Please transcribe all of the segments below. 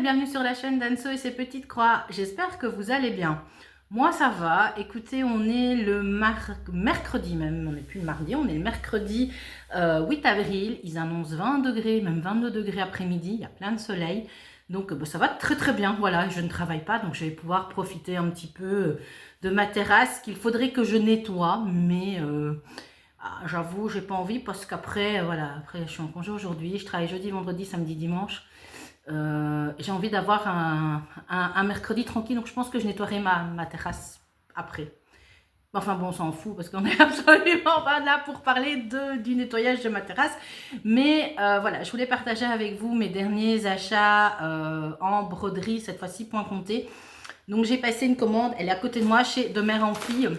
bienvenue sur la chaîne d'Anso et ses petites croix. J'espère que vous allez bien. Moi ça va, écoutez, on est le mercredi même, on n'est plus le mardi, on est le mercredi 8 avril, ils annoncent 20 degrés, même 22 degrés après-midi, il y a plein de soleil. Donc ça va très bien, voilà, je ne travaille pas, donc je vais pouvoir profiter un petit peu de ma terrasse qu'il faudrait que je nettoie, mais... j'avoue, j'ai pas envie parce qu'après, voilà, après je suis en congé aujourd'hui, je travaille jeudi, vendredi, samedi, dimanche. J'ai envie d'avoir un mercredi tranquille, donc je pense que je nettoierai ma terrasse après. Enfin bon, on s'en fout parce qu'on n'est absolument pas là pour parler du nettoyage de ma terrasse. Mais voilà, je voulais partager avec vous mes derniers achats en broderie, cette fois-ci point compté. Donc j'ai passé une commande, elle est à côté de moi, de mère en fille.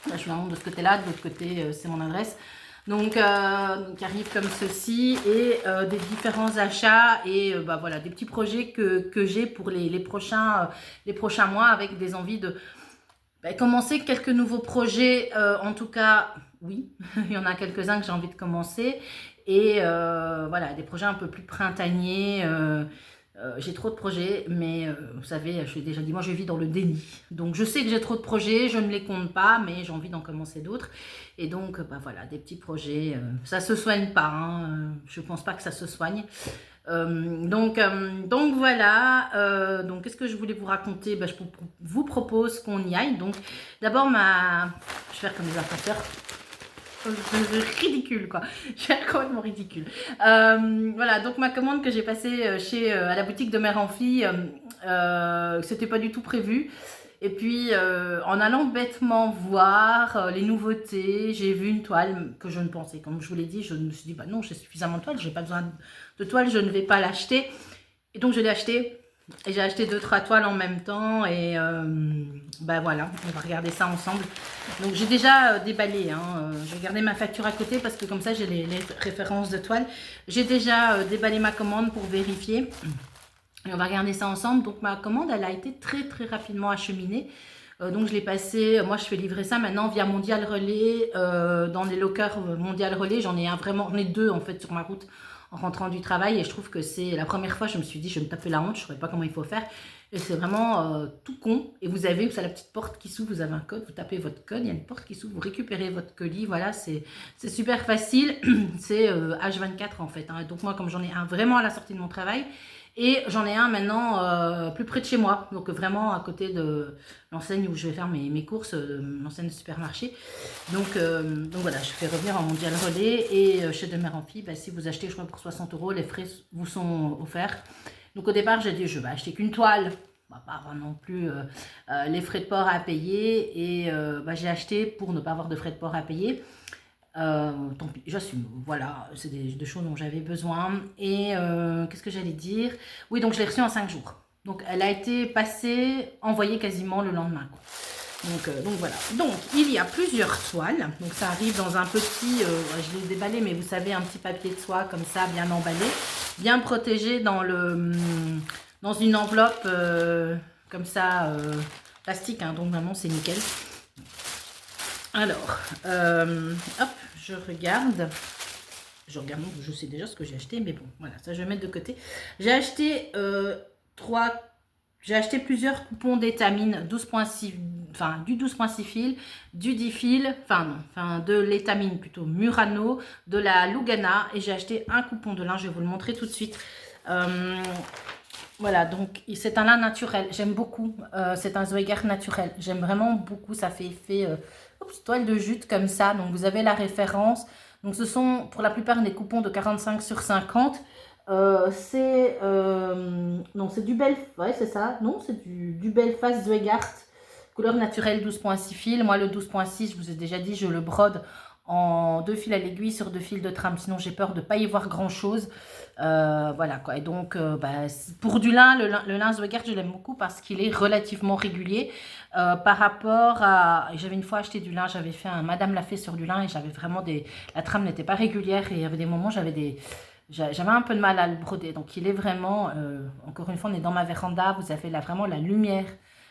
Là, je vous la montre de ce côté-là, de l'autre côté, c'est mon adresse. Donc arrive comme ceci et des différents achats et voilà, des petits projets que j'ai pour les prochains mois avec des envies de commencer quelques nouveaux projets. En tout cas, oui, il y en a quelques-uns que j'ai envie de commencer et voilà, des projets un peu plus printaniers. J'ai trop de projets, mais vous savez, je l'ai déjà dit, moi je vis dans le déni. Donc je sais que j'ai trop de projets, je ne les compte pas, mais j'ai envie d'en commencer d'autres. Et donc, voilà, des petits projets. Ça se soigne pas, hein, je pense pas que ça se soigne. Donc voilà, donc qu'est-ce que je voulais vous raconter? Je vous propose qu'on y aille. Donc d'abord, je vais faire comme les ascenseurs. Ridicule quoi, j'ai complètement ridicule. Voilà, donc ma commande que j'ai passée à la boutique de mère en fille, c'était pas du tout prévu. Et puis en allant bêtement voir les nouveautés, j'ai vu une toile que je ne pensais, comme je vous l'ai dit, je me suis dit non, j'ai suffisamment de toile, j'ai pas besoin de toile, je ne vais pas l'acheter. Et donc je l'ai acheté. Et j'ai acheté 2-3 toiles en même temps et voilà, on va regarder ça ensemble. Donc j'ai déjà déballé, hein, je vais garder ma facture à côté parce que comme ça j'ai les références de toiles. J'ai déjà déballé ma commande pour vérifier et on va regarder ça ensemble. Donc ma commande elle a été très rapidement acheminée. Donc je l'ai passé, moi je fais livrer ça maintenant via Mondial Relais, dans les lockers Mondial Relais, j'en ai deux en fait sur ma route en rentrant du travail et je trouve que c'est la première fois, je me suis dit je vais me taper la honte, je ne savais pas comment il faut faire et c'est vraiment tout con. Et vous avez la petite porte qui s'ouvre, vous avez un code, vous tapez votre code, il y a une porte qui s'ouvre, vous récupérez votre colis, voilà, c'est super facile, c'est H24 en fait, hein. Donc moi comme j'en ai un vraiment à la sortie de mon travail et j'en ai un maintenant plus près de chez moi, donc vraiment à côté de l'enseigne où je vais faire mes courses, l'enseigne de supermarché. Donc voilà, je fais revenir en Mondial Relais et chez de mère en fille, si vous achetez, je crois pour 60 €, les frais vous sont offerts. Donc au départ, j'ai dit je vais acheter qu'une toile, pas avoir non plus les frais de port à payer et j'ai acheté pour ne pas avoir de frais de port à payer. Tant pis, j'assume, voilà, c'est des choses dont j'avais besoin. Et qu'est-ce que j'allais dire? Oui, donc je l'ai reçue en 5 jours. Donc elle a été envoyée quasiment le lendemain, quoi. Donc voilà. Donc il y a plusieurs toiles. Donc ça arrive dans un petit, je l'ai déballé, mais vous savez, un petit papier de soie comme ça, bien emballé, bien protégé dans une enveloppe comme ça, plastique, hein, donc vraiment c'est nickel. Alors, hop, je regarde, je sais déjà ce que j'ai acheté, mais bon, voilà, ça je vais mettre de côté. J'ai acheté plusieurs coupons d'étamine 12.6, enfin du 12.6 fil, du 10 fil, de l'étamine plutôt Murano, de la Lugana, et j'ai acheté un coupon de lin, je vais vous le montrer tout de suite. Voilà, donc c'est un lin naturel, j'aime beaucoup, c'est un Zweigart naturel, j'aime vraiment beaucoup, ça fait effet toile de jute comme ça, donc vous avez la référence. Donc ce sont pour la plupart des coupons de 45 sur 50. C'est du ouais, c'est ça, non, c'est du Belfast Zweigart, couleur naturelle 12.6 fil. Moi le 12.6, je vous ai déjà dit, je le brode en 2 fils à l'aiguille sur 2 fils de trame, sinon j'ai peur de ne pas y voir grand chose. Voilà quoi, et donc pour du lin, le lin Zweigart je l'aime beaucoup parce qu'il est relativement régulier par rapport à, j'avais une fois acheté du lin, j'avais fait un Madame l'a fait sur du lin et j'avais vraiment la trame n'était pas régulière et il y avait des moments j'avais un peu de mal à le broder. Donc il est vraiment, encore une fois on est dans ma véranda, vous avez vraiment la lumière,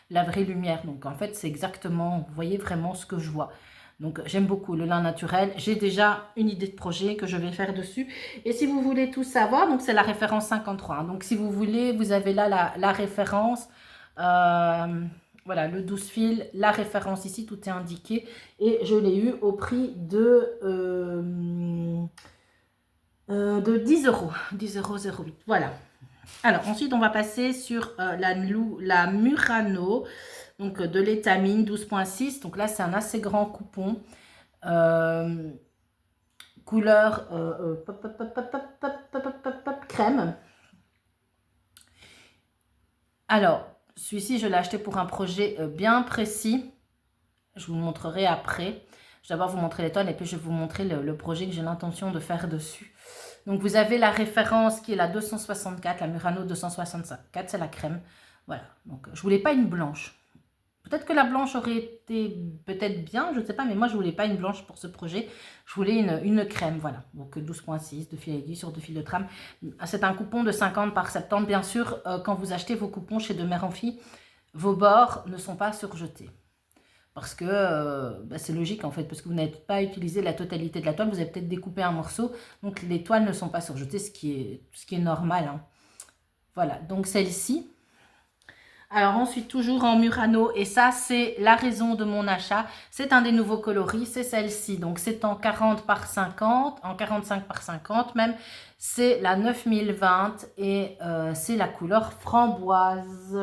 la vraie lumière, donc en fait c'est exactement, vous voyez vraiment ce que je vois. Donc j'aime beaucoup le lin naturel. J'ai déjà une idée de projet que je vais faire dessus. Et si vous voulez tout savoir, donc c'est la référence 53. Hein. Donc si vous voulez, vous avez là la référence. Voilà, le 12 fils, la référence ici, tout est indiqué. Et je l'ai eu au prix de 10 euros. 10,08 €. Voilà. Alors ensuite, on va passer sur la Murano. Donc de l'étamine 12,6. Donc là, c'est un assez grand coupon. Couleur crème. Alors, celui-ci, je l'ai acheté pour un projet bien précis. Je vous le montrerai après. Je vais d'abord vous montrer l'étoile et puis je vais vous montrer le projet que j'ai l'intention de faire dessus. Donc, vous avez la référence qui est la 264, la Murano 264, c'est la crème. Voilà, donc je voulais pas une blanche. Peut-être que la blanche aurait été peut-être bien, je ne sais pas, mais moi je voulais pas une blanche pour ce projet. Je voulais une crème, voilà. Donc 12,6 de fil aiguille sur 2 fils de trame. C'est un coupon de 50 par 70. Bien sûr, quand vous achetez vos coupons chez De Mère en Fille, vos bords ne sont pas surjetés. Parce que c'est logique en fait, parce que vous n'avez pas utilisé la totalité de la toile, vous avez peut-être découpé un morceau, donc les toiles ne sont pas surjetées, ce qui est normal. Hein. Voilà, donc celle-ci. Alors ensuite, toujours en Murano, et ça, c'est la raison de mon achat. C'est un des nouveaux coloris, c'est celle-ci. Donc, c'est en 40 par 50, en 45 par 50 même. C'est la 9020 et c'est la couleur framboise.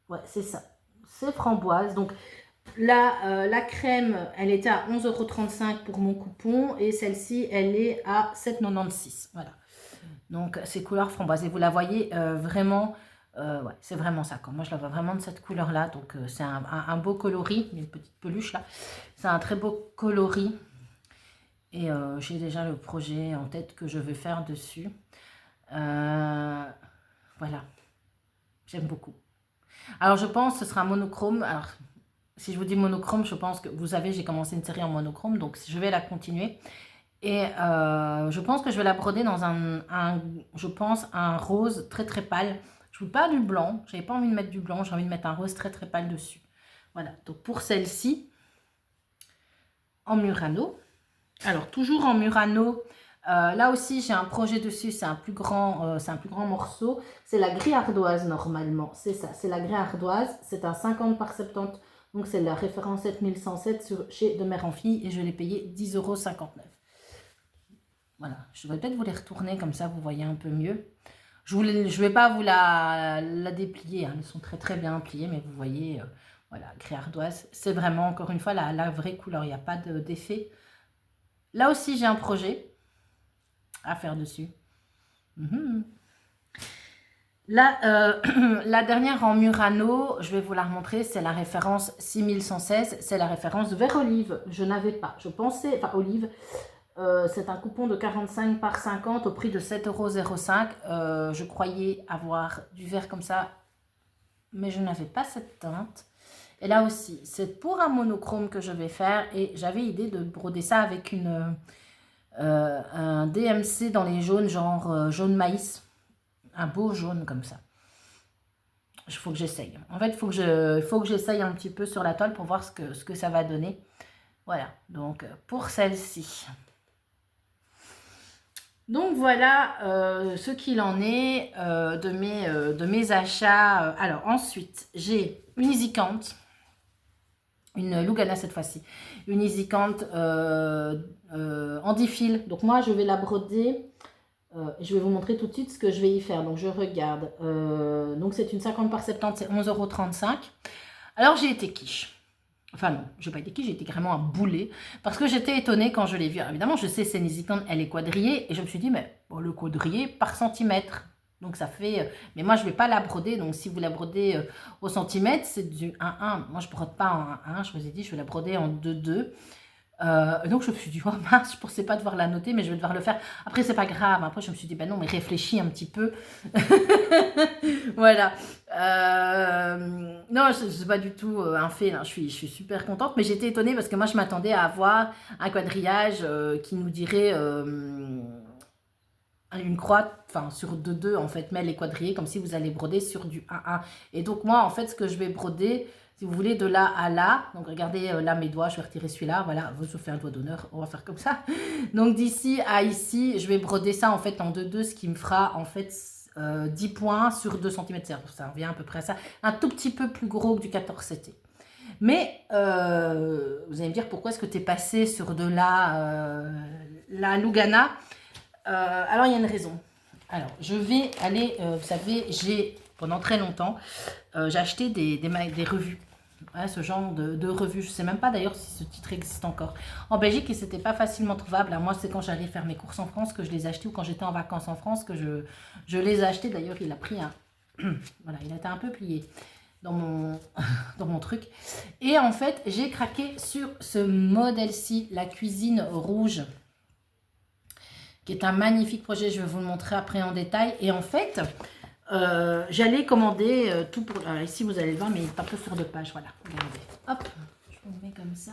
Ouais, c'est ça. C'est framboise. Donc, la crème, elle était à 11,35 € pour mon coupon et celle-ci, elle est à 7,96 €. Voilà. Donc, c'est couleur framboise. Et vous la voyez vraiment, ouais, c'est vraiment ça. Moi, je la vois vraiment de cette couleur-là. Donc, c'est un beau coloris. Il y a une petite peluche là. C'est un très beau coloris. Et j'ai déjà le projet en tête que je vais faire dessus. Voilà. J'aime beaucoup. Alors, je pense que ce sera un monochrome. Alors, si je vous dis monochrome, je pense que vous savez, j'ai commencé une série en monochrome. Donc, je vais la continuer. Et je pense que je vais la broder dans je pense, un rose très très pâle. Je ne veux pas du blanc, je n'avais pas envie de mettre du blanc, j'ai envie de mettre un rose très très pâle dessus. Voilà, donc pour celle-ci, en Murano. Alors toujours en Murano, là aussi j'ai un projet dessus, c'est un plus grand morceau. C'est la gris ardoise normalement, c'est ça, c'est la gris ardoise. C'est un 50 par 70, donc c'est la référence 7107 chez De Mère en Fille et je l'ai payé 10,59 €. Voilà, je vais peut-être vous les retourner comme ça, vous voyez un peu mieux. Je ne vais pas vous la déplier, hein. Elles sont très très bien pliées, mais vous voyez, voilà, gris ardoise. C'est vraiment, encore une fois, la vraie couleur, il n'y a pas d'effet. Là aussi, j'ai un projet à faire dessus. Là, la dernière en Murano, je vais vous la remontrer, c'est la référence 6116, c'est la référence vert olive. Je n'avais pas, je pensais, enfin olive, c'est un coupon de 45 par 50 au prix de 7,05 €. Je croyais avoir du vert comme ça, mais je n'avais pas cette teinte. Et là aussi, c'est pour un monochrome que je vais faire. Et j'avais idée de broder ça avec un DMC dans les jaunes, genre jaune maïs. Un beau jaune comme ça. Il faut que j'essaye. En fait, il faut que j'essaye un petit peu sur la toile pour voir ce que ça va donner. Voilà, donc pour celle-ci. Donc voilà ce qu'il en est de mes achats. Alors ensuite, j'ai une Easy-Count, une Lugana cette fois-ci, une Easy-Count en 10 fils. Donc moi, je vais la broder. Je vais vous montrer tout de suite ce que je vais y faire. Donc je regarde. Donc c'est une 50 par 70, c'est 11,35 €. Alors j'ai été quiche. Enfin non, je n'ai pas été qui, j'ai été carrément un boulet. Parce que j'étais étonnée quand je l'ai vu. Alors, évidemment, je sais, c'est une Easy-Count, elle est quadrillée. Et je me suis dit, mais bon, le quadrillé par centimètre. Donc ça fait... mais moi, je ne vais pas la broder. Donc si vous la brodez au centimètre, c'est du 1,1. Moi, je ne brode pas en 1,1. Je vous ai dit, je vais la broder en 2,2. Donc je me suis dit, oh mince, je ne pensais pas devoir la noter, mais je vais devoir le faire. Après, c'est pas grave. Après, je me suis dit, ben non, mais réfléchis un petit peu. Voilà. Non, ce n'est pas du tout un fait. Là. Je suis super contente, mais j'étais étonnée parce que moi, je m'attendais à avoir un quadrillage qui nous dirait une croix, enfin sur 2,2 en fait, mais elle est quadrillée comme si vous allez broder sur du 1,1. Et donc moi, en fait, ce que je vais broder, Si vous voulez de là à là, donc regardez là mes doigts, je vais retirer celui-là, voilà, je fais un doigt d'honneur, on va faire comme ça. Donc d'ici à ici, je vais broder ça en fait en 2-2, ce qui me fera en fait 10 points sur 2 cm. Ça revient à peu près à ça, un tout petit peu plus gros que du 14-7. Mais vous allez me dire pourquoi est-ce que tu es passé sur de la Lugana. Alors il y a une raison. Alors je vais aller, vous savez, j'ai pendant très longtemps, j'ai acheté des revues. Ouais, ce genre de revues. Je ne sais même pas d'ailleurs si ce titre existe encore. En Belgique, et c'était pas facilement trouvable. Moi, c'est quand j'allais faire mes courses en France que je les achetais, ou quand j'étais en vacances en France que je les achetais. D'ailleurs, il a pris un... voilà, il a été un peu plié dans mon truc. Et en fait, j'ai craqué sur ce modèle-ci, la cuisine rouge, qui est un magnifique projet. Je vais vous le montrer après en détail. Et en fait... j'allais commander tout pour... ici, vous allez le voir, mais il n'est pas que sur 2 pages. Voilà, regardez. Hop, je vous le mets comme ça.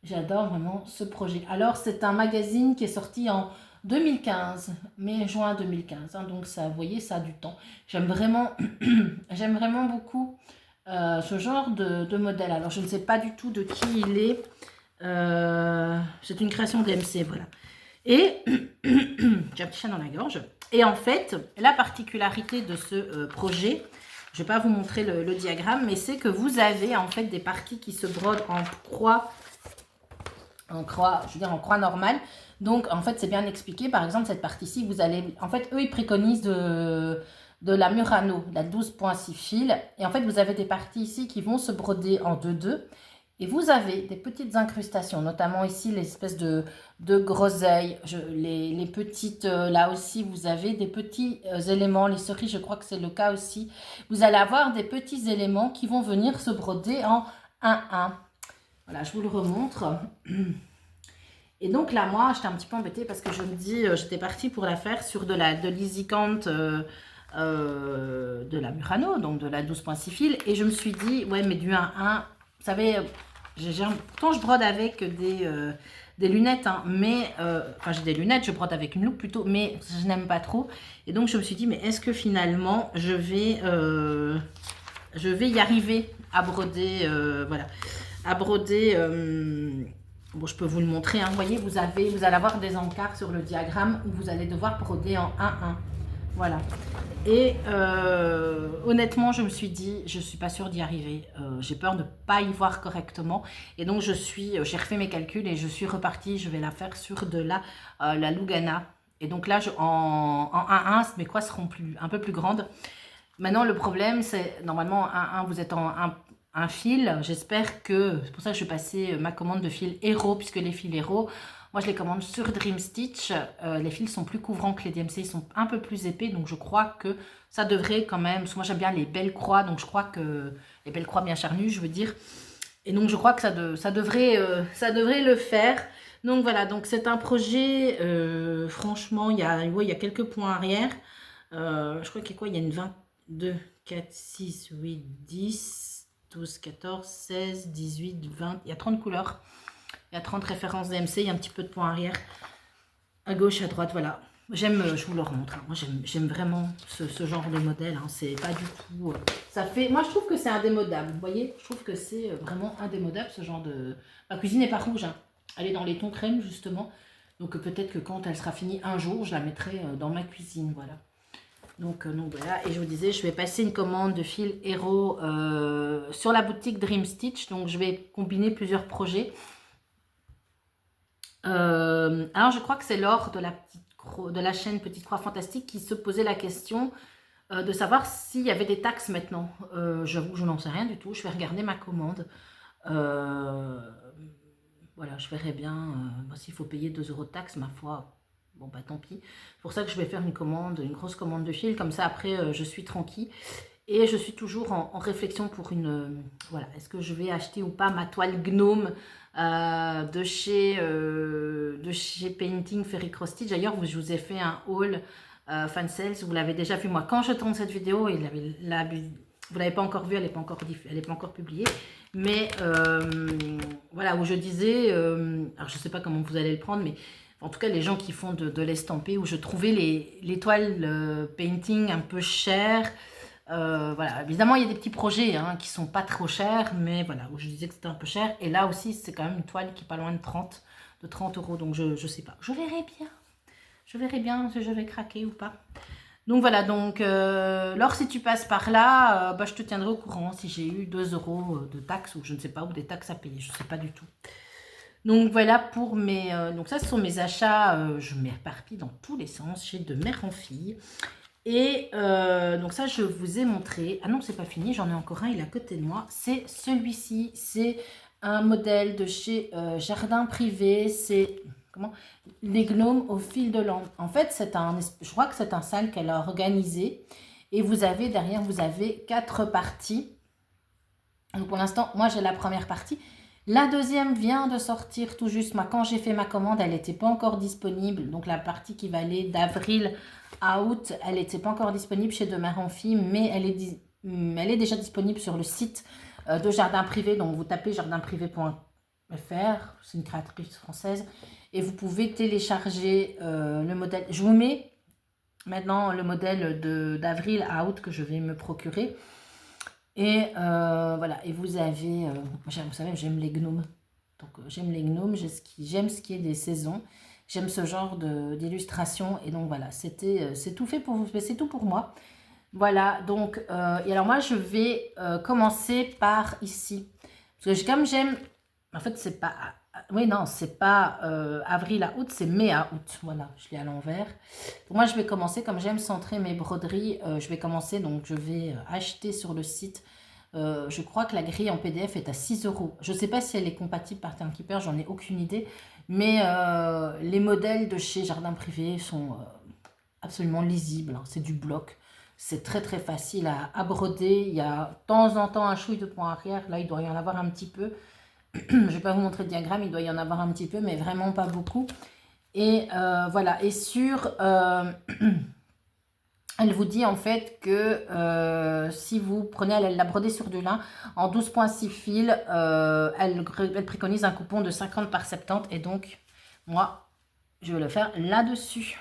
J'adore vraiment ce projet. Alors, c'est un magazine qui est sorti en 2015, mai-juin 2015. Hein, donc, ça, vous voyez, ça a du temps. J'aime vraiment, j'aime vraiment beaucoup ce genre de modèle. Alors, je ne sais pas du tout de qui il est. C'est une création de MC, voilà. Et j'ai un petit chat dans la gorge. Et en fait, la particularité de ce projet, je ne vais pas vous montrer le diagramme, mais c'est que vous avez en fait des parties qui se brodent en croix, je veux dire en croix normale. Donc en fait, c'est bien expliqué. Par exemple, cette partie-ci, vous allez, en fait, eux, ils préconisent de la Murano, la 12.6 fils. Et en fait, vous avez des parties ici qui vont se broder en 2-2. Et vous avez des petites incrustations, notamment ici l'espèce de groseille, les petites, là aussi vous avez des petits éléments, les cerises je crois que c'est le cas aussi. Vous allez avoir des petits éléments qui vont venir se broder en 1-1. Voilà, je vous le remontre. Et donc là, moi, j'étais un petit peu embêtée parce que je me dis, j'étais partie pour la faire sur de l'Easy-Count de la Murano, donc de la 12.6 fils. Et je me suis dit, ouais, mais du 1-1, vous savez... Pourtant, je brode avec des lunettes, hein, mais... enfin, j'ai des lunettes, je brode avec une loupe plutôt, mais je n'aime pas trop. Et donc, je me suis dit, mais est-ce que finalement, je vais y arriver à broder... voilà. À broder... bon, je peux vous le montrer. Hein, vous voyez, vous allez avoir des encarts sur le diagramme où vous allez devoir broder en 1-1. Voilà. Et honnêtement, je me suis dit, je ne suis pas sûre d'y arriver. J'ai peur de ne pas y voir correctement. Et donc, j'ai refait mes calculs et je suis repartie. Je vais la faire sur de la Lugana. Et donc là, en 1-1, mes croix seront un peu plus grandes. Maintenant, le problème, c'est, normalement, en 1-1, vous êtes en un fil. J'espère que, c'est pour ça que je vais passer ma commande de fil Hero, puisque les fils Hero... Moi, je les commande sur Dream Stitch. Les fils sont plus couvrants que les DMC. Ils sont un peu plus épais. Donc, je crois que ça devrait quand même... Parce que moi, j'aime bien les belles croix. Donc, je crois que... Les belles croix bien charnues, je veux dire. Et donc, je crois que ça devrait le faire. Donc, voilà. Donc, c'est un projet... franchement, il y a quelques points arrière. Je crois qu'il y a quoi? Il y a une 22, 4, 6, 8, 10, 12, 14, 16, 18, 20... Il y a 30 couleurs. Il y a 30 références DMC, il y a un petit peu de points arrière, à gauche, à droite, voilà. J'aime, je vous le remontre, hein. Moi j'aime vraiment ce genre de modèle, hein. C'est pas du tout... ça fait, moi je trouve que c'est indémodable, vous voyez. Je trouve que c'est vraiment indémodable ce genre de... Ma cuisine n'est pas rouge, hein. Elle est dans les tons crème justement. Donc peut-être que quand elle sera finie un jour, je la mettrai dans ma cuisine, voilà. Donc voilà, et je vous disais, je vais passer une commande de fil Hero sur la boutique Dream Stitch. Donc je vais combiner plusieurs projets. Alors je crois que c'est Laure de la chaîne Petite Croix Fantastique qui se posait la question de savoir s'il y avait des taxes maintenant. J'avoue, je n'en sais rien du tout. Je vais regarder ma commande. Voilà, je verrai bien. S'il faut payer 2 € de taxes, ma foi, bon bah tant pis. C'est pour ça que je vais faire une grosse commande de fil. Comme ça après je suis tranquille. Et je suis toujours en réflexion pour une... voilà, est-ce que je vais acheter ou pas ma toile gnome de chez Painting Fairy Cross Stitch. D'ailleurs, je vous ai fait un haul fan sales, vous l'avez déjà vu. Moi, quand je tourne cette vidéo, vous ne l'avez pas encore vue, elle n'est pas encore publiée. Mais voilà, où je disais, alors je ne sais pas comment vous allez le prendre, mais en tout cas, les gens qui font de l'estampé, où je trouvais les toiles painting un peu chères. Voilà, évidemment, il y a des petits projets hein, qui sont pas trop chers, mais voilà, où je disais que c'était un peu cher. Et là aussi, c'est quand même une toile qui est pas loin de 30 euros. Donc, je sais pas. Je verrai bien. Je verrai bien si je vais craquer ou pas. Donc, voilà. Donc, alors, si tu passes par là, bah, je te tiendrai au courant si j'ai eu 2 euros de taxes ou je ne sais pas, ou des taxes à payer. Je ne sais pas du tout. Donc, voilà pour mes... donc, ça, ce sont mes achats. Je m'éparpille dans tous les sens chez De Mère en Fille. Et donc ça, je vous ai montré. Ah non, c'est pas fini, j'en ai encore un, il est à côté de moi. C'est celui-ci, c'est un modèle de chez Jardin Privé. C'est comment les gnomes au fil de lampe. En fait, je crois que c'est un salle qu'elle a organisé. Et vous avez derrière, vous avez 4 parties. Donc pour l'instant, moi j'ai la première partie. La deuxième vient de sortir tout juste. Moi, quand j'ai fait ma commande, elle n'était pas encore disponible. Donc la partie qui va aller d'avril à août, elle n'était pas encore disponible chez De Mère en Fille, mais elle est déjà disponible sur le site de Jardin Privé. Donc vous tapez jardinprivé.fr, c'est une créatrice française, et vous pouvez télécharger le modèle. Je vous mets maintenant le modèle d'avril à août que je vais me procurer. Et voilà, et vous avez, vous savez, j'aime les gnomes. Donc j'aime les gnomes, j'aime ce qui est des saisons. J'aime ce genre d'illustration. Et donc voilà, c'est tout fait pour vous, c'est tout pour moi. Voilà, donc, et alors moi je vais commencer par ici. Parce que comme j'aime, en fait c'est pas, oui non, c'est pas avril à août, c'est mai à août. Voilà, je l'ai à l'envers. Donc moi je vais commencer, comme j'aime centrer mes broderies, je vais commencer, donc je vais acheter sur le site. Je crois que la grille en PDF est à 6 euros. Je ne sais pas si elle est compatible par Timekeeper, j'en ai aucune idée. Mais les modèles de chez Jardin Privé sont absolument lisibles. Hein. C'est du bloc. C'est très très facile à broder. Il y a de temps en temps un chouille de point arrière. Là, il doit y en avoir un petit peu. Je ne vais pas vous montrer le diagramme, il doit y en avoir un petit peu, mais vraiment pas beaucoup. Et voilà. Et sur... elle vous dit en fait que si vous prenez, elle l'a brodé sur du lin en 12,6 fils, elle préconise un coupon de 50 par 70 et donc moi je vais le faire là-dessus.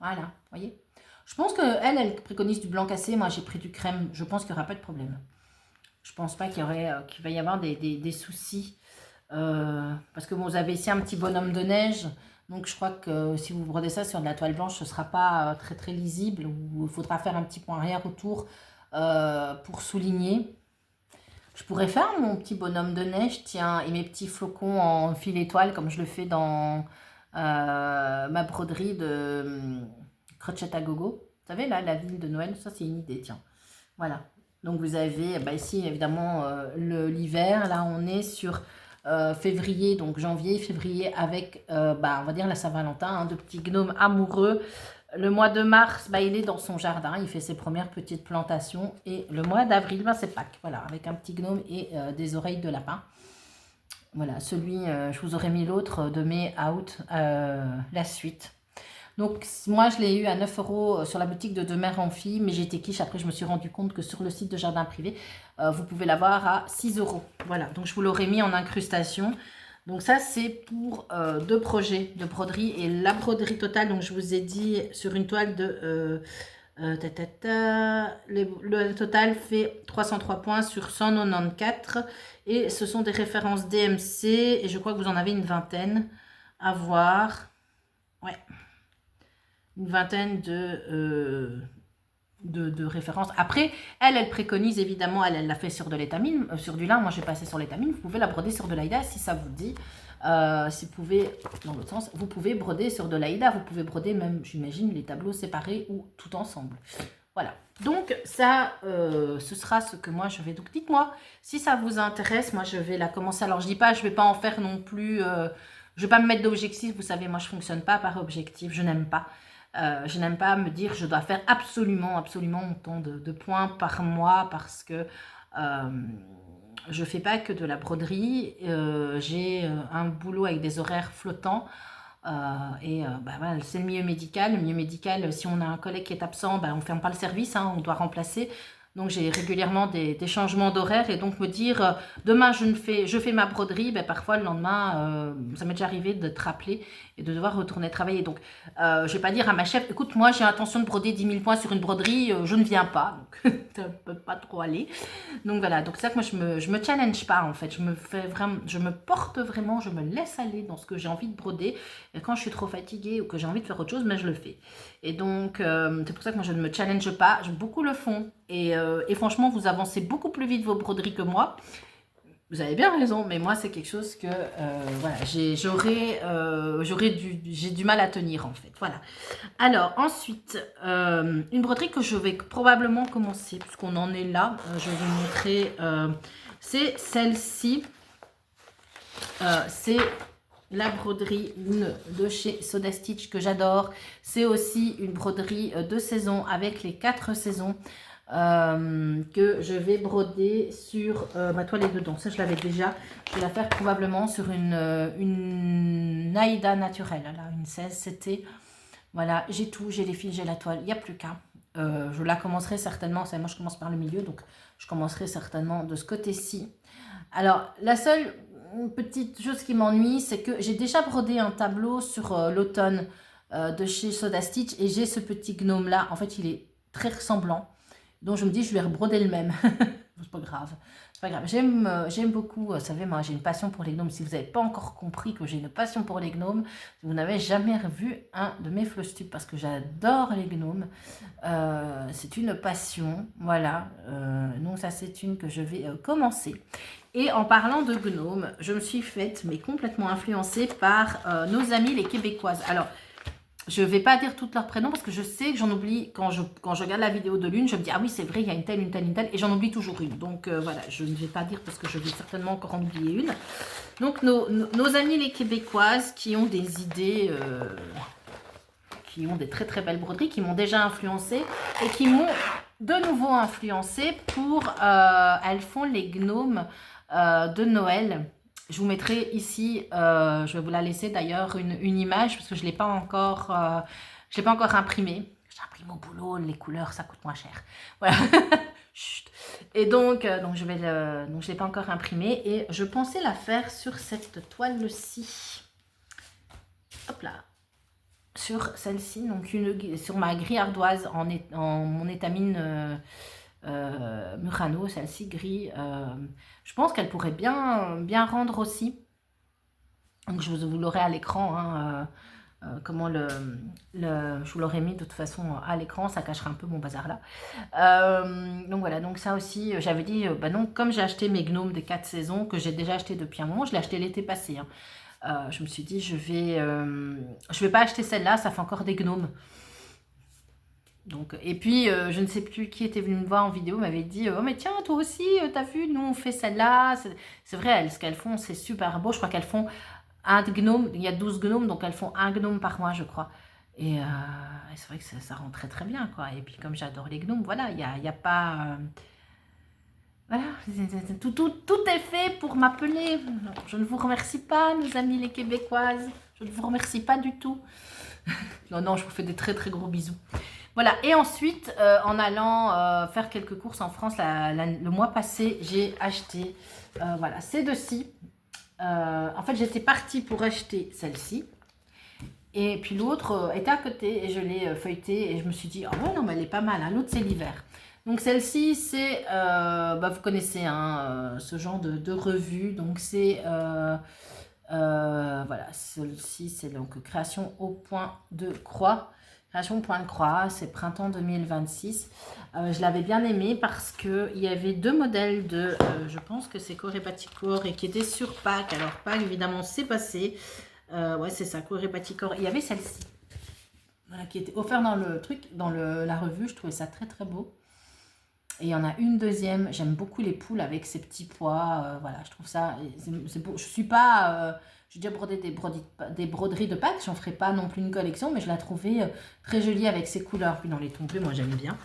Voilà, vous voyez. Je pense qu'elle, elle préconise du blanc cassé, moi j'ai pris du crème, je pense qu'il n'y aura pas de problème. Je pense pas qu'il va y avoir des soucis. Parce que bon, vous avez ici un petit bonhomme de neige. Donc je crois que si vous brodez ça sur de la toile blanche, ce ne sera pas très très lisible. Ou il faudra faire un petit point arrière autour pour souligner. Je pourrais faire mon petit bonhomme de neige, tiens, et mes petits flocons en fil étoile, comme je le fais dans ma broderie de Crochet à Gogo. Vous savez, là, la ville de Noël, ça c'est une idée, tiens. Voilà. Donc vous avez bah, ici évidemment l'hiver. Là on est sur février, donc janvier, février avec bah, on va dire la Saint-Valentin, hein, de petits gnomes amoureux. Le mois de mars, bah, il est dans son jardin, il fait ses premières petites plantations. Et le mois d'avril, bah, c'est Pâques, voilà, avec un petit gnome et des oreilles de lapin. Voilà, celui, je vous aurais mis l'autre de mai à août, la suite. Donc, moi, je l'ai eu à 9 euros sur la boutique de Mère en Fille, mais j'étais quiche. Après, je me suis rendu compte que sur le site de Jardin Privé, vous pouvez l'avoir à 6 euros. Voilà, donc je vous l'aurais mis en incrustation. Donc ça, c'est pour 2 projets de broderie. Et la broderie totale, donc je vous ai dit, sur une toile de... le total fait 303 points sur 194. Et ce sont des références DMC. Et je crois que vous en avez une vingtaine à voir. Ouais. Une vingtaine de références. Après, elle préconise évidemment, elle l'a fait sur de l'étamine, sur du lin. Moi, j'ai passé sur l'étamine. Vous pouvez la broder sur de l'Aïda si ça vous dit. Si vous pouvez, dans l'autre sens, vous pouvez broder sur de l'Aïda. Vous pouvez broder même, j'imagine, les tableaux séparés ou tout ensemble. Voilà. Donc, ça, ce sera ce que moi, je vais... Donc, dites-moi si ça vous intéresse. Moi, je vais la commencer. Alors, je dis pas, je vais pas en faire non plus... je vais pas me mettre d'objectif. Vous savez, moi, je fonctionne pas par objectif. Je n'aime pas. Je n'aime pas me dire je dois faire absolument autant de points par mois parce que je ne fais pas que de la broderie. J'ai un boulot avec des horaires flottants bah, voilà, c'est le milieu médical. Le milieu médical, si on a un collègue qui est absent, bah, on ne ferme pas le service, hein, on doit remplacer. Donc j'ai régulièrement des changements d'horaire et donc me dire demain je fais ma broderie, ben, parfois le lendemain, ça m'est déjà arrivé de te rappeler et de devoir retourner travailler. Donc je vais pas dire à ma chef, écoute moi j'ai intention de broder 10 000 points sur une broderie, je ne viens pas, donc ça ne peut pas trop aller. Donc voilà, donc c'est ça que moi je me challenge pas en fait, je me porte vraiment, je me laisse aller dans ce que j'ai envie de broder. Et quand je suis trop fatiguée ou que j'ai envie de faire autre chose, mais je le fais. Et donc c'est pour ça que moi je ne me challenge pas, beaucoup le font. Et franchement, vous avancez beaucoup plus vite vos broderies que moi. Vous avez bien raison, mais moi, c'est quelque chose que voilà, j'ai du mal à tenir, en fait. Voilà. Alors, ensuite, une broderie que je vais probablement commencer, puisqu'on en est là. Je vais vous montrer. C'est celle-ci. C'est la broderie de chez Soda Stitch que j'adore. C'est aussi une broderie de saison avec les 4 saisons. Que je vais broder sur ma toile est dedans, ça je l'avais déjà, je vais la faire probablement sur une Naïda naturelle, là, une 16 c'était, voilà, j'ai tout, j'ai les fils, j'ai la toile, il n'y a plus qu'à, je la commencerai certainement, moi je commence par le milieu, donc je commencerai certainement de ce côté-ci. Alors la seule petite chose qui m'ennuie, c'est que j'ai déjà brodé un tableau sur l'automne de chez Soda Stitch et j'ai ce petit gnome là, en fait il est très ressemblant. Donc je me dis, je vais rebroder le même. C'est pas grave. C'est pas grave. J'aime beaucoup, vous savez, moi j'ai une passion pour les gnomes. Si vous n'avez pas encore compris que j'ai une passion pour les gnomes, vous n'avez jamais revu un de mes flustubes parce que j'adore les gnomes. C'est une passion. Voilà. Donc ça c'est une que je vais commencer. Et en parlant de gnomes, je me suis faite, mais complètement influencée par nos amies les Québécoises. Alors, je ne vais pas dire tous leurs prénoms parce que je sais que j'en oublie quand je regarde la vidéo de l'une, je me dis ah oui c'est vrai il y a une telle, une telle, une telle et j'en oublie toujours une. Donc voilà, je ne vais pas dire parce que je vais certainement encore en oublier une. Donc nos amies les Québécoises qui ont des idées, qui ont des très très belles broderies, qui m'ont déjà influencée et qui m'ont de nouveau influencée pour, elles font les gnomes de Noël. Je vous mettrai ici, je vais vous la laisser d'ailleurs, une image, parce que je ne l'ai pas encore imprimée. J'imprime au boulot, les couleurs, ça coûte moins cher. Voilà. Chut. Et donc je ne l'ai pas encore imprimée. Et je pensais la faire sur cette toile-ci. Hop là. Sur celle-ci, donc sur ma grille ardoise en mon étamine Murano, celle-ci gris. Je pense qu'elle pourrait bien rendre aussi. Donc je vous l'aurai à l'écran. Hein, comment je vous l'aurai mis de toute façon à l'écran, ça cachera un peu mon bazar là. Donc voilà, donc ça aussi, j'avais dit, bah non, comme j'ai acheté mes gnomes des 4 saisons, que j'ai déjà acheté depuis un moment, je l'ai acheté l'été passé. Hein. Je me suis dit, je vais pas acheter celle-là, ça fait encore des gnomes. Donc, et puis, je ne sais plus qui était venu me voir en vidéo, m'avait dit « Oh, mais tiens, toi aussi, t'as vu, nous, on fait celle-là. » C'est vrai, ce qu'elles font, c'est super beau. Je crois qu'elles font un gnome. Il y a 12 gnomes, donc elles font un gnome par mois, je crois. Et c'est vrai que ça rend très, très bien, quoi. Et puis, comme j'adore les gnomes, voilà, il y a pas... voilà, tout est fait pour m'appeler. Je ne vous remercie pas, nos amis les Québécoises. Je ne vous remercie pas du tout. Non, non, je vous fais des très, très gros bisous. Voilà, et ensuite, en allant faire quelques courses en France, le mois passé, j'ai acheté, voilà, ces deux-ci. En fait, j'étais partie pour acheter celle-ci. Et puis l'autre était à côté et je l'ai feuilletée et je me suis dit, oh non, mais elle est pas mal, hein. L'autre, c'est l'hiver. Donc celle-ci, c'est, bah, vous connaissez hein, ce genre de revue. Donc c'est, voilà, celle-ci, c'est donc création au point de croix. Création point de croix, c'est printemps 2026. Je l'avais bien aimé parce qu'il y avait 2 modèles de, je pense que c'est Corée Batikor et qui étaient sur Pâques. Alors Pâques, évidemment, c'est passé. Ouais, c'est ça, Corée Batikor. Il y avait celle-ci, voilà, qui était offerte dans le truc, dans la revue. Je trouvais ça très très beau. Et il y en a une deuxième. J'aime beaucoup les poules avec ces petits pois. Voilà, je trouve ça, c'est beau. Je suis pas... j'ai déjà brodé des broderies de Pâques, j'en ferai pas non plus une collection, mais je la trouvais très jolie avec ses couleurs. Puis dans les tons bleus, moi j'aime bien.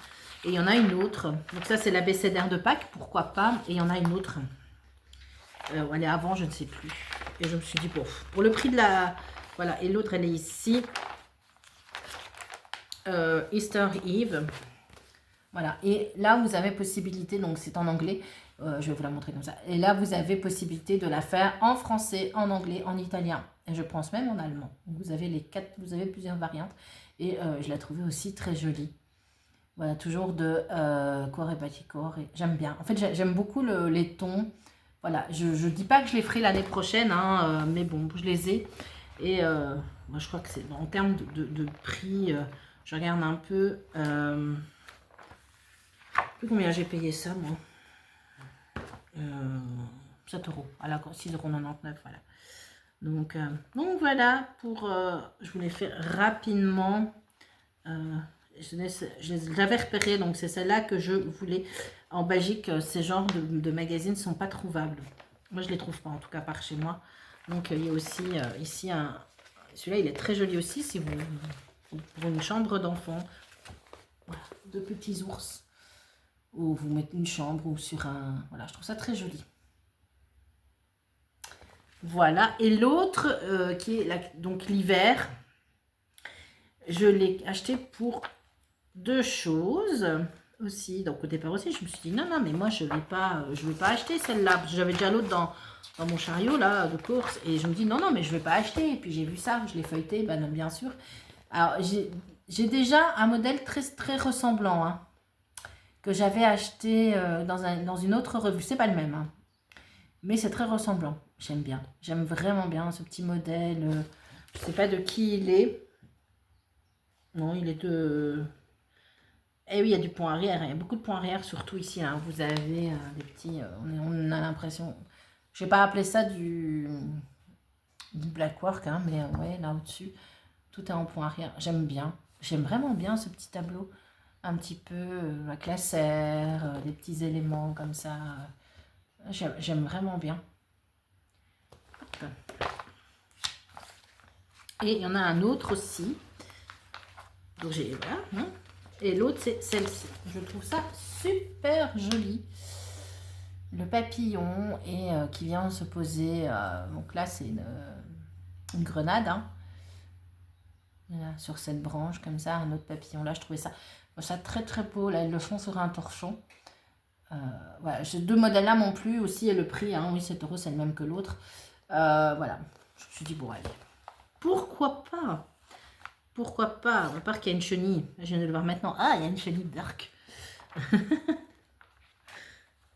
Et il y en a une autre, donc ça c'est l'abécédaire de Pâques, pourquoi pas. Et il y en a une autre, elle est avant, je ne sais plus. Et je me suis dit, bon, pour le prix de la... Voilà, et l'autre elle est ici, Easter Eve. Voilà, et là vous avez possibilité, donc c'est en anglais, je vais vous la montrer comme ça. Et là vous avez possibilité de la faire en français, en anglais, en italien, et je pense même en allemand. Vous avez les quatre, vous avez plusieurs variantes, et je la trouvais aussi très jolie. Voilà, toujours de Cuore Bacicore, et j'aime bien. En fait, j'aime beaucoup les tons. Voilà, je ne dis pas que je les ferai l'année prochaine, hein, mais bon, je les ai. Et moi, je crois que c'est en termes de prix, je regarde un peu. Plus combien j'ai payé ça, moi 7 euros, voilà, 6,99 €, voilà. Donc voilà, je vous l'ai fait rapidement. Je l'avais repéré, donc c'est celle-là que je voulais. En Belgique, ces genres de magazines ne sont pas trouvables. Moi, je ne les trouve pas, en tout cas par chez moi. Donc, il y a aussi ici celui-là, il est très joli aussi, si vous pour une chambre d'enfant. Voilà, de petits ours. Ou vous mettez une chambre ou sur un... Voilà, je trouve ça très joli. Voilà, et l'autre qui est donc l'hiver, je l'ai acheté pour deux choses aussi. Donc au départ aussi, je me suis dit non, mais moi je vais pas acheter celle-là. J'avais déjà l'autre dans mon chariot là de course et je me dis non, mais je vais pas acheter. Et puis j'ai vu ça, je l'ai feuilleté, ben, bien sûr. Alors j'ai déjà un modèle très, très ressemblant hein, que j'avais acheté dans une autre revue. C'est pas le même, hein, mais c'est très ressemblant. J'aime bien, j'aime vraiment bien ce petit modèle. Je sais pas de qui il est. Non, il est de... Eh oui, il y a du point arrière, il y a beaucoup de points arrière, surtout ici. Hein. Vous avez des petits... on a l'impression... Je vais pas appeler ça du black work, hein, mais ouais, là au-dessus, tout est en point arrière. J'aime bien. J'aime vraiment bien ce petit tableau. Un petit peu avec la serre, des petits éléments comme ça. J'aime vraiment bien. Hop. Et il y en a un autre aussi. Donc j'ai... Voilà. Hein. Et l'autre, c'est celle-ci. Je trouve ça super joli. Le papillon et qui vient se poser. Donc là, c'est une grenade. Hein. Voilà, sur cette branche, comme ça, un autre papillon. Là, je trouvais ça très très beau. Là, ils le font sur un torchon. Voilà, ces deux modèles-là m'ont plu aussi. Et le prix, hein, oui, 7 €, c'est le même que l'autre. Voilà, je me suis dit, bon, allez. Pourquoi pas? Pourquoi pas? À part qu'il y a une chenille. Je viens de le voir maintenant. Ah, il y a une chenille dark.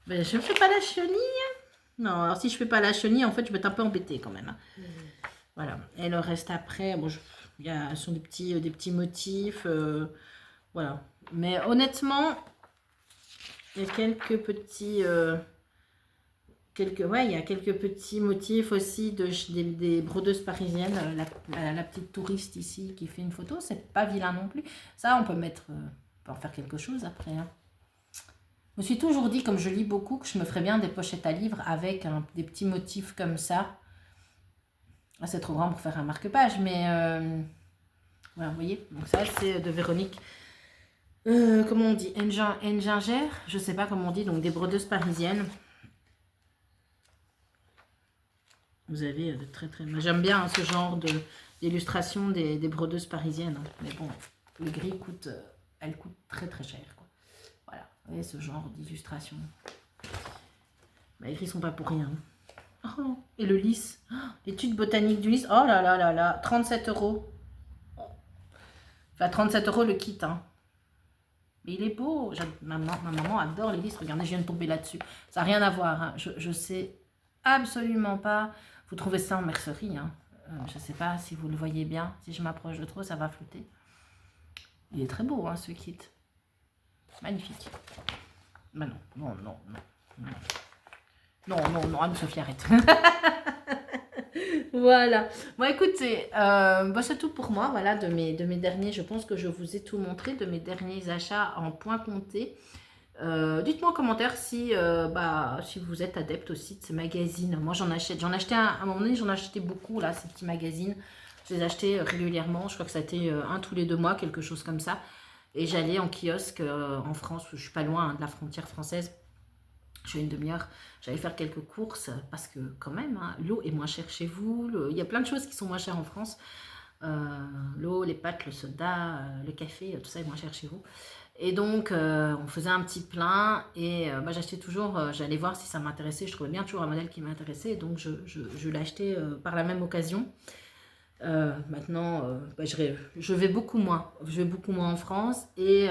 Ben, je ne fais pas la chenille. Non, alors si je ne fais pas la chenille, en fait, je vais être un peu embêtée quand même. Voilà. Et le reste après, bon, il y a ce sont des petits motifs. Voilà. Mais honnêtement, il y a quelques petits... il y a quelques petits motifs aussi des brodeuses parisiennes. La petite touriste ici qui fait une photo, c'est pas vilain non plus. Ça, on peut mettre, on peut en faire quelque chose après. Hein. Je me suis toujours dit, comme je lis beaucoup, que je me ferais bien des pochettes à livres avec des petits motifs comme ça. Ah, c'est trop grand pour faire un marque-page, mais voilà, vous voyez. Donc ça, c'est de Véronique. Comment on dit? Engingère, je sais pas comment on dit. Donc des brodeuses parisiennes. Vous avez de très très... J'aime bien hein, ce genre d'illustration des brodeuses parisiennes. Hein. Mais bon, le gris coûte... elle coûte très très cher. Quoi. Voilà, vous voyez ce genre d'illustration. Bah, les gris sont pas pour rien. Oh, et le lys. Oh, l'étude botanique du lys. Oh là là là là. 37 €. Enfin, 37 € le kit. Hein. Mais il est beau. Ma maman adore les lys. Regardez, je viens de tomber là-dessus. Ça n'a rien à voir. Hein. Je sais absolument pas... Vous trouvez ça en mercerie. Hein. Je ne sais pas si vous le voyez bien. Si je m'approche de trop, ça va flotter. Il est très beau, hein, ce kit. Magnifique. Mais non. Non, Anne-Sophie, arrête. Voilà. Bon, écoutez, c'est tout pour moi. Voilà, de mes derniers, je pense que je vous ai tout montré, de mes derniers achats en point compté. Dites-moi en commentaire si vous êtes adepte aussi de ces magazines. Moi j'en achète, à un moment donné, j'en achetais beaucoup là, ces petits magazines. Je les achetais régulièrement, je crois que ça a été un tous les 2 mois, quelque chose comme ça. Et j'allais en kiosque en France, je suis pas loin hein, de la frontière française. Je suis à une demi-heure, j'allais faire quelques courses parce que quand même, hein, l'eau est moins chère chez vous. Il y a plein de choses qui sont moins chères en France. L'eau, les pâtes, le soda, le café, tout ça est moins cher chez vous. Et donc, on faisait un petit plein et j'achetais toujours, j'allais voir si ça m'intéressait. Je trouvais bien toujours un modèle qui m'intéressait. Donc, je l'achetais par la même occasion. Maintenant, je vais beaucoup moins. Je vais beaucoup moins en France et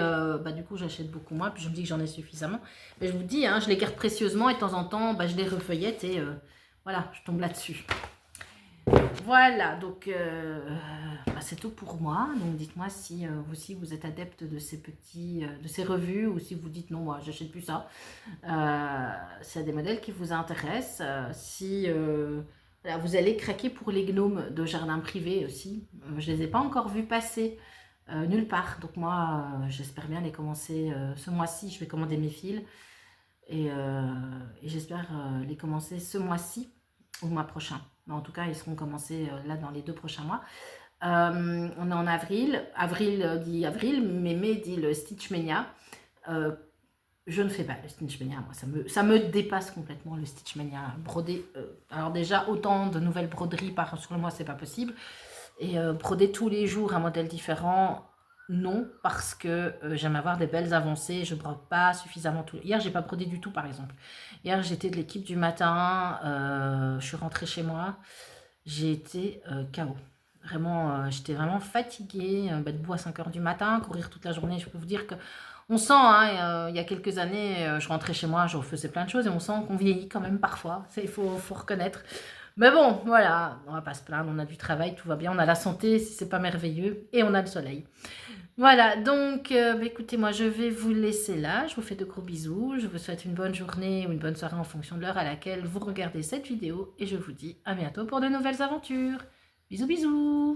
du coup, j'achète beaucoup moins. Puis je me dis que j'en ai suffisamment. Mais je vous dis, hein, je les garde précieusement et de temps en temps, je les refeuillette et voilà, je tombe là-dessus. Voilà, donc c'est tout pour moi. Donc dites-moi si vous aussi vous êtes adepte de ces de ces revues ou si vous dites non, moi j'achète plus ça. S'il y a des modèles qui vous intéressent, si voilà, vous allez craquer pour les gnomes de jardin privé aussi. Je les ai pas encore vus passer nulle part. Donc moi j'espère bien les commencer ce mois-ci. Je vais commander mes fils et j'espère les commencer ce mois-ci ou le mois prochain. Mais en tout cas, ils seront commencés là dans les 2 prochains mois. On est en avril. Avril dit avril, mais mai dit le Stitchmania. Je ne fais pas le Stitchmania, moi, ça me dépasse complètement le Stitchmania. Broder, alors déjà, autant de nouvelles broderies sur le mois, c'est pas possible. Et broder tous les jours un modèle différent, non, parce que j'aime avoir des belles avancées, je brode pas suffisamment tout. Hier, j'ai pas brodé du tout, par exemple. Hier, j'étais de l'équipe du matin, je suis rentrée chez moi, j'ai été KO. Vraiment, j'étais vraiment fatiguée, debout à 5 h du matin, courir toute la journée. Je peux vous dire que on sent, hein, il y a quelques années, je rentrais chez moi, je faisais plein de choses et on sent qu'on vieillit quand même parfois. Il faut reconnaître. Mais bon, voilà, on va pas se plaindre, on a du travail, tout va bien, on a la santé, si c'est pas merveilleux, et on a le soleil. Voilà, donc écoutez, moi je vais vous laisser là, je vous fais de gros bisous, je vous souhaite une bonne journée ou une bonne soirée en fonction de l'heure à laquelle vous regardez cette vidéo, et je vous dis à bientôt pour de nouvelles aventures. Bisous bisous.